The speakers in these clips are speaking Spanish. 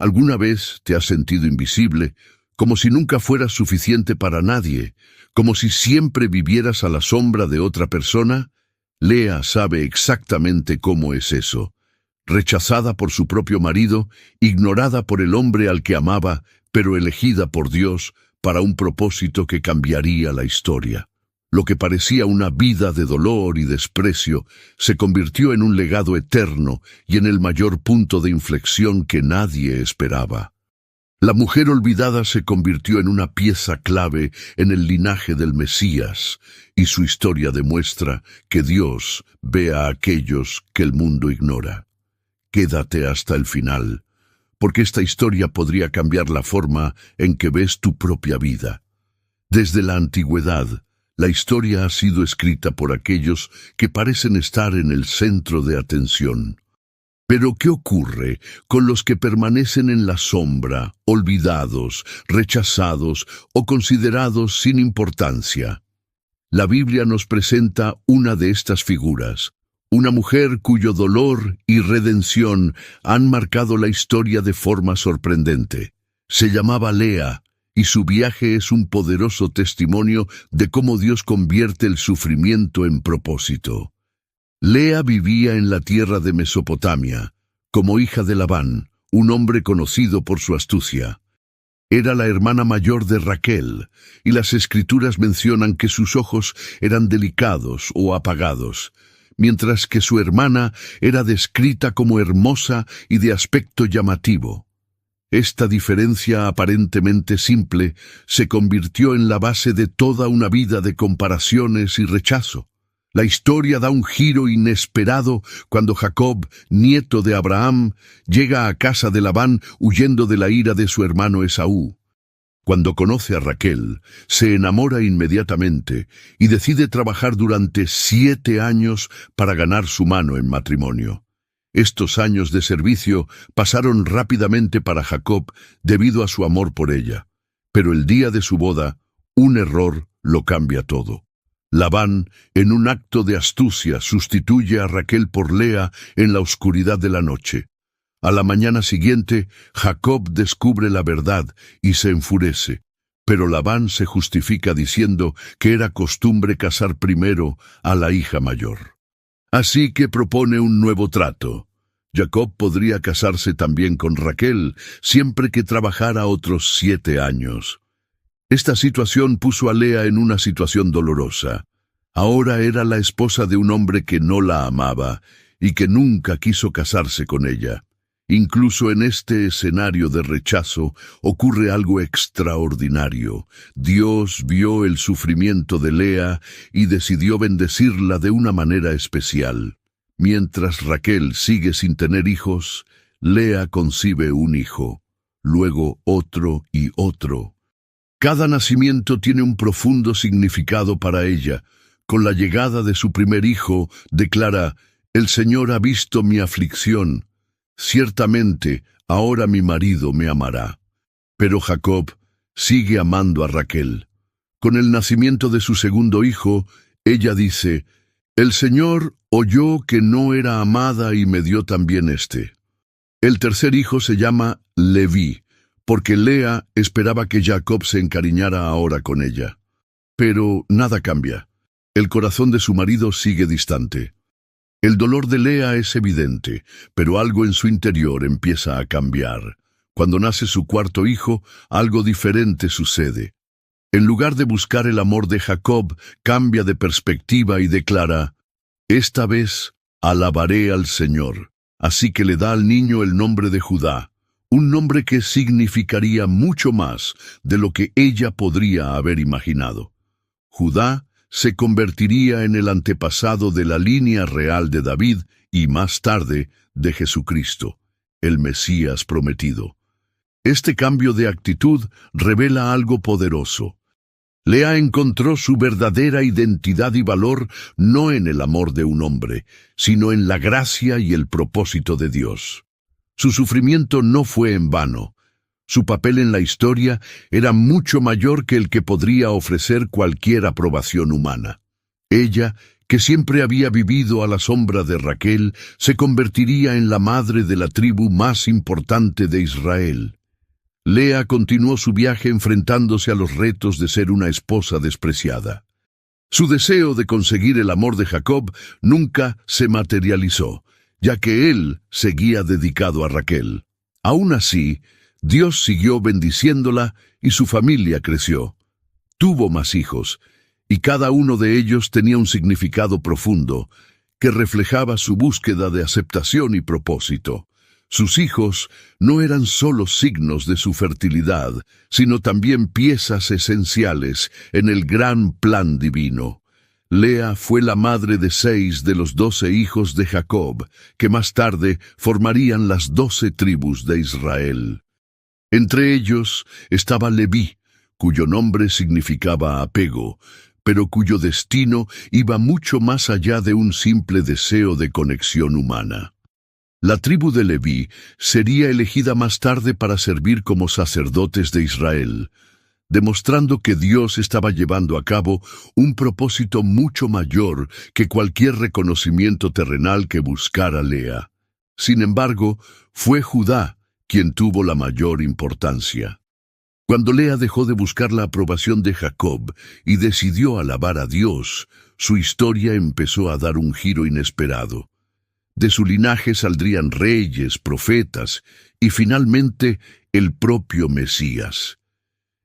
¿Alguna vez te has sentido invisible, como si nunca fueras suficiente para nadie, como si siempre vivieras a la sombra de otra persona? Lea sabe exactamente cómo es eso. Rechazada por su propio marido, ignorada por el hombre al que amaba, pero elegida por Dios para un propósito que cambiaría la historia. Lo que parecía una vida de dolor y desprecio se convirtió en un legado eterno y en el mayor punto de inflexión que nadie esperaba. La mujer olvidada se convirtió en una pieza clave en el linaje del Mesías, y su historia demuestra que Dios ve a aquellos que el mundo ignora. Quédate hasta el final, porque esta historia podría cambiar la forma en que ves tu propia vida. Desde la antigüedad, la historia ha sido escrita por aquellos que parecen estar en el centro de atención. Pero ¿qué ocurre con los que permanecen en la sombra, olvidados, rechazados o considerados sin importancia? La Biblia nos presenta una de estas figuras, una mujer cuyo dolor y redención han marcado la historia de forma sorprendente. Se llamaba Lea, y su viaje es un poderoso testimonio de cómo Dios convierte el sufrimiento en propósito. Lea vivía en la tierra de Mesopotamia, como hija de Labán, un hombre conocido por su astucia. Era la hermana mayor de Raquel, y las Escrituras mencionan que sus ojos eran delicados o apagados, mientras que su hermana era descrita como hermosa y de aspecto llamativo. Esta diferencia aparentemente simple se convirtió en la base de toda una vida de comparaciones y rechazo. La historia da un giro inesperado cuando Jacob, nieto de Abraham, llega a casa de Labán huyendo de la ira de su hermano Esaú. Cuando conoce a Raquel, se enamora inmediatamente y decide trabajar durante 7 años para ganar su mano en matrimonio. Estos años de servicio pasaron rápidamente para Jacob debido a su amor por ella. Pero el día de su boda, un error lo cambia todo. Labán, en un acto de astucia, sustituye a Raquel por Lea en la oscuridad de la noche. A la mañana siguiente, Jacob descubre la verdad y se enfurece. Pero Labán se justifica diciendo que era costumbre casar primero a la hija mayor. Así que propone un nuevo trato. Jacob podría casarse también con Raquel, siempre que trabajara otros 7 años. Esta situación puso a Lea en una situación dolorosa. Ahora era la esposa de un hombre que no la amaba y que nunca quiso casarse con ella. Incluso en este escenario de rechazo ocurre algo extraordinario. Dios vio el sufrimiento de Lea y decidió bendecirla de una manera especial. Mientras Raquel sigue sin tener hijos, Lea concibe un hijo, luego otro y otro. Cada nacimiento tiene un profundo significado para ella. Con la llegada de su primer hijo, declara: «El Señor ha visto mi aflicción. Ciertamente, ahora mi marido me amará». Pero Jacob sigue amando a Raquel. Con el nacimiento de su segundo hijo, ella dice: «El Señor oyó que no era amada y me dio también este». El tercer hijo se llama Leví, porque Lea esperaba que Jacob se encariñara ahora con ella. Pero nada cambia. El corazón de su marido sigue distante. El dolor de Lea es evidente, pero algo en su interior empieza a cambiar. Cuando nace su cuarto hijo, algo diferente sucede. En lugar de buscar el amor de Jacob, cambia de perspectiva y declara: «Esta vez alabaré al Señor». Así que le da al niño el nombre de Judá, un nombre que significaría mucho más de lo que ella podría haber imaginado. Judá se convertiría en el antepasado de la línea real de David y más tarde de Jesucristo, el Mesías prometido. Este cambio de actitud revela algo poderoso. Lea encontró su verdadera identidad y valor no en el amor de un hombre, sino en la gracia y el propósito de Dios. Su sufrimiento no fue en vano. Su papel en la historia era mucho mayor que el que podría ofrecer cualquier aprobación humana. Ella, que siempre había vivido a la sombra de Raquel, se convertiría en la madre de la tribu más importante de Israel. Lea continuó su viaje enfrentándose a los retos de ser una esposa despreciada. Su deseo de conseguir el amor de Jacob nunca se materializó, ya que él seguía dedicado a Raquel. Aún así, Dios siguió bendiciéndola y su familia creció. Tuvo más hijos, y cada uno de ellos tenía un significado profundo, que reflejaba su búsqueda de aceptación y propósito. Sus hijos no eran solo signos de su fertilidad, sino también piezas esenciales en el gran plan divino. Lea fue la madre de 6 de los 12 hijos de Jacob, que más tarde formarían las 12 tribus de Israel. Entre ellos estaba Leví, cuyo nombre significaba apego, pero cuyo destino iba mucho más allá de un simple deseo de conexión humana. La tribu de Leví sería elegida más tarde para servir como sacerdotes de Israel, demostrando que Dios estaba llevando a cabo un propósito mucho mayor que cualquier reconocimiento terrenal que buscara Lea. Sin embargo, fue Judá quien tuvo la mayor importancia. Cuando Lea dejó de buscar la aprobación de Jacob y decidió alabar a Dios, su historia empezó a dar un giro inesperado. De su linaje saldrían reyes, profetas y finalmente el propio Mesías.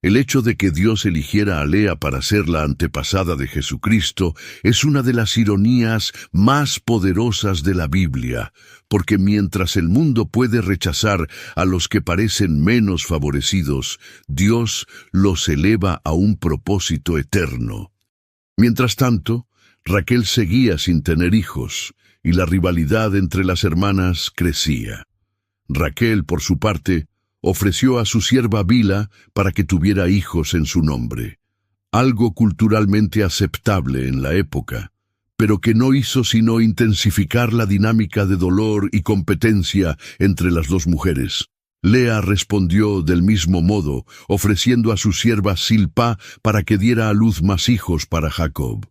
El hecho de que Dios eligiera a Lea para ser la antepasada de Jesucristo es una de las ironías más poderosas de la Biblia, porque mientras el mundo puede rechazar a los que parecen menos favorecidos, Dios los eleva a un propósito eterno. Mientras tanto, Raquel seguía sin tener hijos, y la rivalidad entre las hermanas crecía. Raquel, por su parte, ofreció a su sierva Bila para que tuviera hijos en su nombre, algo culturalmente aceptable en la época, pero que no hizo sino intensificar la dinámica de dolor y competencia entre las dos mujeres. Lea respondió del mismo modo, ofreciendo a su sierva Silpa para que diera a luz más hijos para Jacob.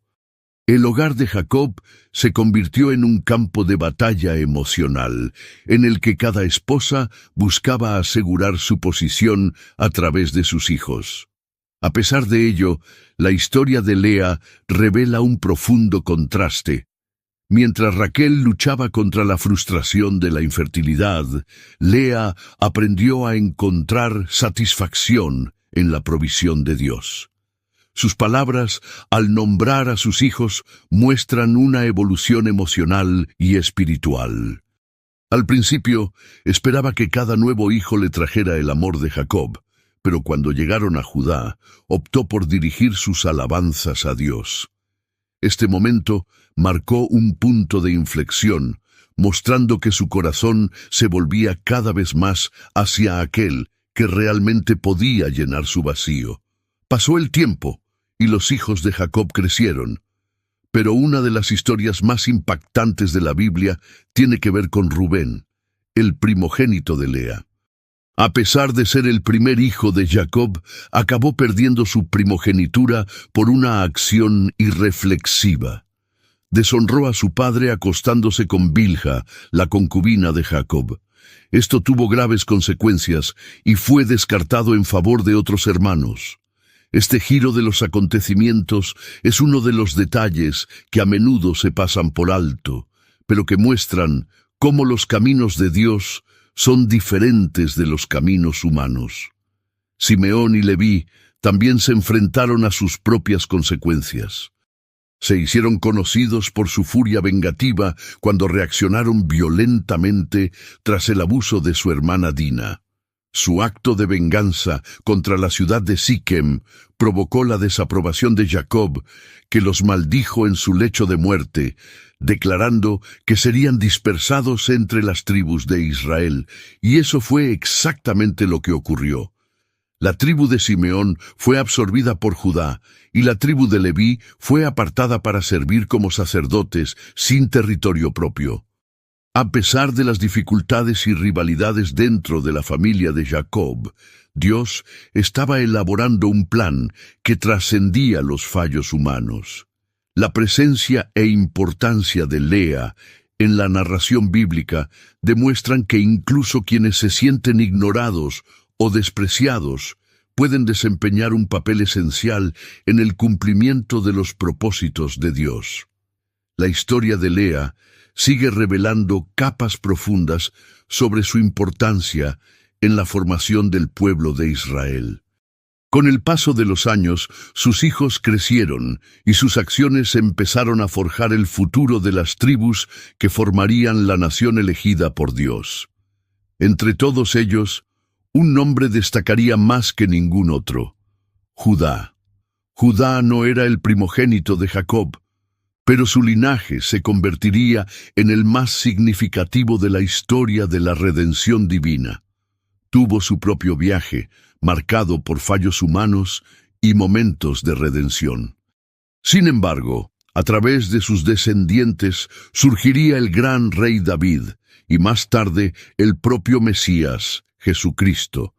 El hogar de Jacob se convirtió en un campo de batalla emocional, en el que cada esposa buscaba asegurar su posición a través de sus hijos. A pesar de ello, la historia de Lea revela un profundo contraste. Mientras Raquel luchaba contra la frustración de la infertilidad, Lea aprendió a encontrar satisfacción en la provisión de Dios. Sus palabras, al nombrar a sus hijos, muestran una evolución emocional y espiritual. Al principio, esperaba que cada nuevo hijo le trajera el amor de Jacob, pero cuando llegaron a Judá, optó por dirigir sus alabanzas a Dios. Este momento marcó un punto de inflexión, mostrando que su corazón se volvía cada vez más hacia aquel que realmente podía llenar su vacío. Pasó el tiempo, y los hijos de Jacob crecieron. Pero una de las historias más impactantes de la Biblia tiene que ver con Rubén, el primogénito de Lea. A pesar de ser el primer hijo de Jacob, acabó perdiendo su primogenitura por una acción irreflexiva. Deshonró a su padre acostándose con Bilha, la concubina de Jacob. Esto tuvo graves consecuencias y fue descartado en favor de otros hermanos. Este giro de los acontecimientos es uno de los detalles que a menudo se pasan por alto, pero que muestran cómo los caminos de Dios son diferentes de los caminos humanos. Simeón y Leví también se enfrentaron a sus propias consecuencias. Se hicieron conocidos por su furia vengativa cuando reaccionaron violentamente tras el abuso de su hermana Dina. Su acto de venganza contra la ciudad de Siquem provocó la desaprobación de Jacob, que los maldijo en su lecho de muerte, declarando que serían dispersados entre las tribus de Israel, y eso fue exactamente lo que ocurrió. La tribu de Simeón fue absorbida por Judá, y la tribu de Leví fue apartada para servir como sacerdotes sin territorio propio. A pesar de las dificultades y rivalidades dentro de la familia de Jacob, Dios estaba elaborando un plan que trascendía los fallos humanos. La presencia e importancia de Lea en la narración bíblica demuestran que incluso quienes se sienten ignorados o despreciados pueden desempeñar un papel esencial en el cumplimiento de los propósitos de Dios. La historia de Lea sigue revelando capas profundas sobre su importancia en la formación del pueblo de Israel. Con el paso de los años, sus hijos crecieron y sus acciones empezaron a forjar el futuro de las tribus que formarían la nación elegida por Dios. Entre todos ellos, un nombre destacaría más que ningún otro: Judá. Judá no era el primogénito de Jacob, pero su linaje se convertiría en el más significativo de la historia de la redención divina. Tuvo su propio viaje, marcado por fallos humanos y momentos de redención. Sin embargo, a través de sus descendientes surgiría el gran rey David y más tarde el propio Mesías, Jesucristo.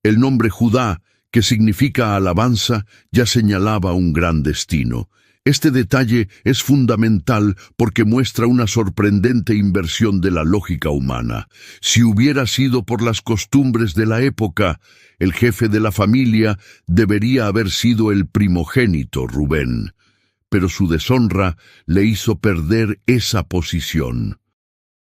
El nombre Judá, que significa alabanza, ya señalaba un gran destino. Este detalle es fundamental porque muestra una sorprendente inversión de la lógica humana. Si hubiera sido por las costumbres de la época, el jefe de la familia debería haber sido el primogénito Rubén, pero su deshonra le hizo perder esa posición.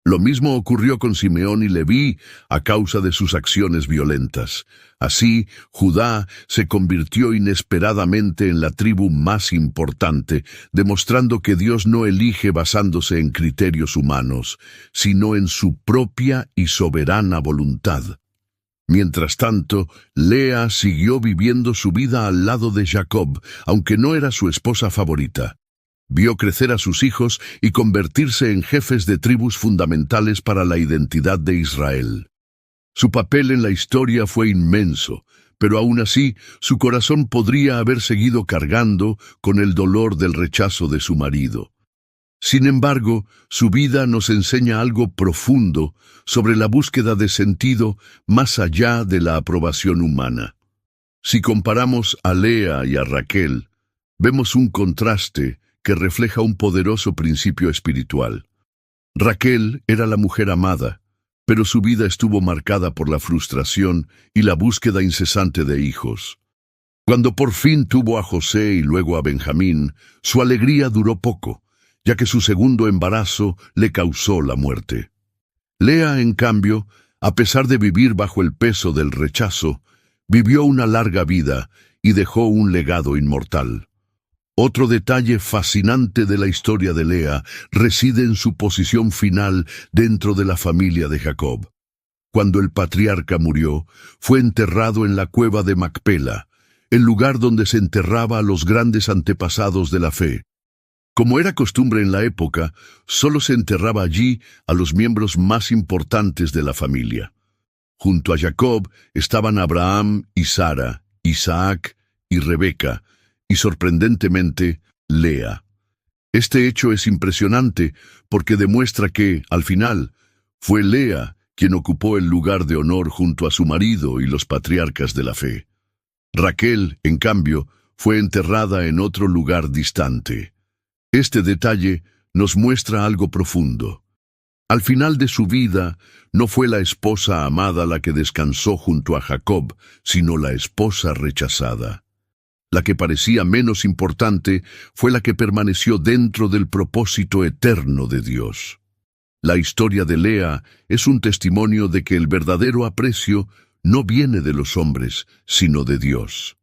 Lo mismo ocurrió con Simeón y Leví a causa de sus acciones violentas. Así, Judá se convirtió inesperadamente en la tribu más importante, demostrando que Dios no elige basándose en criterios humanos, sino en su propia y soberana voluntad. Mientras tanto, Lea siguió viviendo su vida al lado de Jacob, aunque no era su esposa favorita. Vio crecer a sus hijos y convertirse en jefes de tribus fundamentales para la identidad de Israel. Su papel en la historia fue inmenso, pero aún así su corazón podría haber seguido cargando con el dolor del rechazo de su marido. Sin embargo, su vida nos enseña algo profundo sobre la búsqueda de sentido más allá de la aprobación humana. Si comparamos a Lea y a Raquel, vemos un contraste que refleja un poderoso principio espiritual. Raquel era la mujer amada, pero su vida estuvo marcada por la frustración y la búsqueda incesante de hijos. Cuando por fin tuvo a José y luego a Benjamín, su alegría duró poco, ya que su segundo embarazo le causó la muerte. Lea, en cambio, a pesar de vivir bajo el peso del rechazo, vivió una larga vida y dejó un legado inmortal. Otro detalle fascinante de la historia de Lea reside en su posición final dentro de la familia de Jacob. Cuando el patriarca murió, fue enterrado en la cueva de Macpela, el lugar donde se enterraba a los grandes antepasados de la fe. Como era costumbre en la época, solo se enterraba allí a los miembros más importantes de la familia. Junto a Jacob estaban Abraham y Sara, Isaac y Rebeca, y sorprendentemente, Lea. Este hecho es impresionante porque demuestra que, al final, fue Lea quien ocupó el lugar de honor junto a su marido y los patriarcas de la fe. Raquel, en cambio, fue enterrada en otro lugar distante. Este detalle nos muestra algo profundo. Al final de su vida, no fue la esposa amada la que descansó junto a Jacob, sino la esposa rechazada. La que parecía menos importante fue la que permaneció dentro del propósito eterno de Dios. La historia de Lea es un testimonio de que el verdadero aprecio no viene de los hombres, sino de Dios.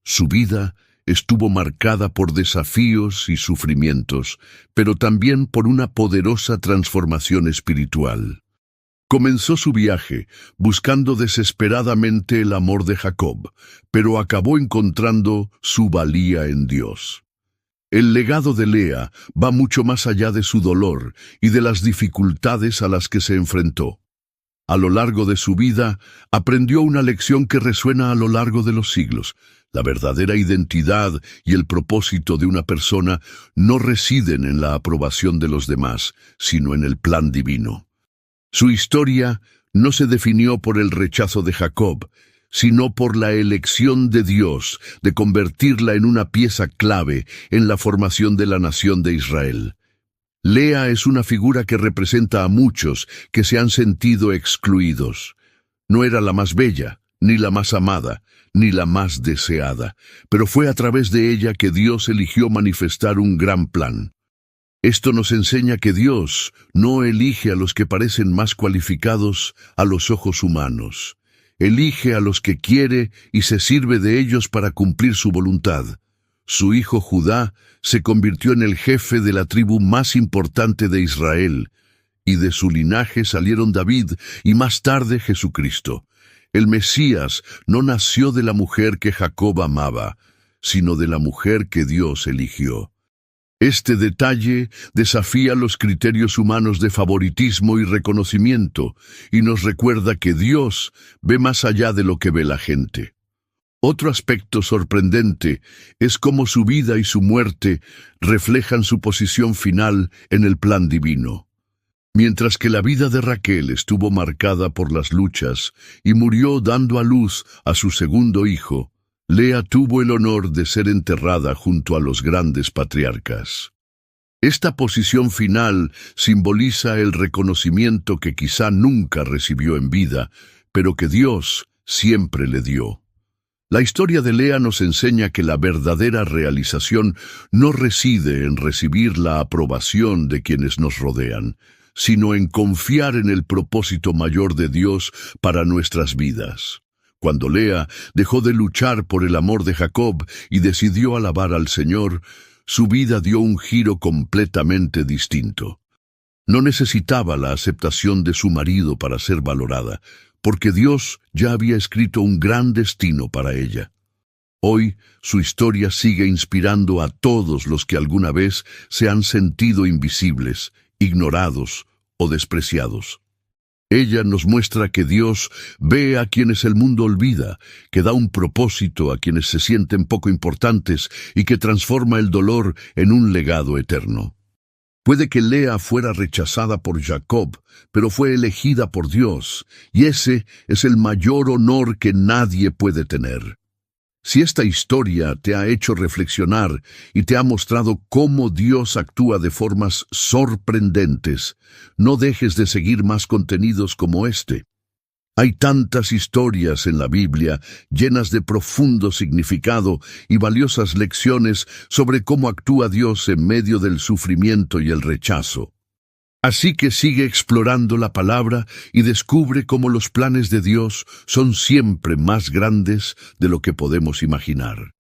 Su vida estuvo marcada por desafíos y sufrimientos, pero también por una poderosa transformación espiritual. Comenzó su viaje buscando desesperadamente el amor de Jacob, pero acabó encontrando su valía en Dios. El legado de Lea va mucho más allá de su dolor y de las dificultades a las que se enfrentó. A lo largo de su vida, aprendió una lección que resuena a lo largo de los siglos. La verdadera identidad y el propósito de una persona no residen en la aprobación de los demás, sino en el plan divino. Su historia no se definió por el rechazo de Jacob, sino por la elección de Dios de convertirla en una pieza clave en la formación de la nación de Israel. Lea es una figura que representa a muchos que se han sentido excluidos. No era la más bella, ni la más amada, ni la más deseada, pero fue a través de ella que Dios eligió manifestar un gran plan. Esto nos enseña que Dios no elige a los que parecen más cualificados a los ojos humanos. Elige a los que quiere y se sirve de ellos para cumplir su voluntad. Su hijo Judá se convirtió en el jefe de la tribu más importante de Israel, y de su linaje salieron David y más tarde Jesucristo. El Mesías no nació de la mujer que Jacob amaba, sino de la mujer que Dios eligió. Este detalle desafía los criterios humanos de favoritismo y reconocimiento y nos recuerda que Dios ve más allá de lo que ve la gente. Otro aspecto sorprendente es cómo su vida y su muerte reflejan su posición final en el plan divino. Mientras que la vida de Raquel estuvo marcada por las luchas y murió dando a luz a su segundo hijo, Lea tuvo el honor de ser enterrada junto a los grandes patriarcas. Esta posición final simboliza el reconocimiento que quizá nunca recibió en vida, pero que Dios siempre le dio. La historia de Lea nos enseña que la verdadera realización no reside en recibir la aprobación de quienes nos rodean, sino en confiar en el propósito mayor de Dios para nuestras vidas. Cuando Lea dejó de luchar por el amor de Jacob y decidió alabar al Señor, su vida dio un giro completamente distinto. No necesitaba la aceptación de su marido para ser valorada, porque Dios ya había escrito un gran destino para ella. Hoy, su historia sigue inspirando a todos los que alguna vez se han sentido invisibles, ignorados o despreciados. Ella nos muestra que Dios ve a quienes el mundo olvida, que da un propósito a quienes se sienten poco importantes y que transforma el dolor en un legado eterno. Puede que Lea fuera rechazada por Jacob, pero fue elegida por Dios, y ese es el mayor honor que nadie puede tener. Si esta historia te ha hecho reflexionar y te ha mostrado cómo Dios actúa de formas sorprendentes, no dejes de seguir más contenidos como este. Hay tantas historias en la Biblia llenas de profundo significado y valiosas lecciones sobre cómo actúa Dios en medio del sufrimiento y el rechazo. Así que sigue explorando la palabra y descubre cómo los planes de Dios son siempre más grandes de lo que podemos imaginar.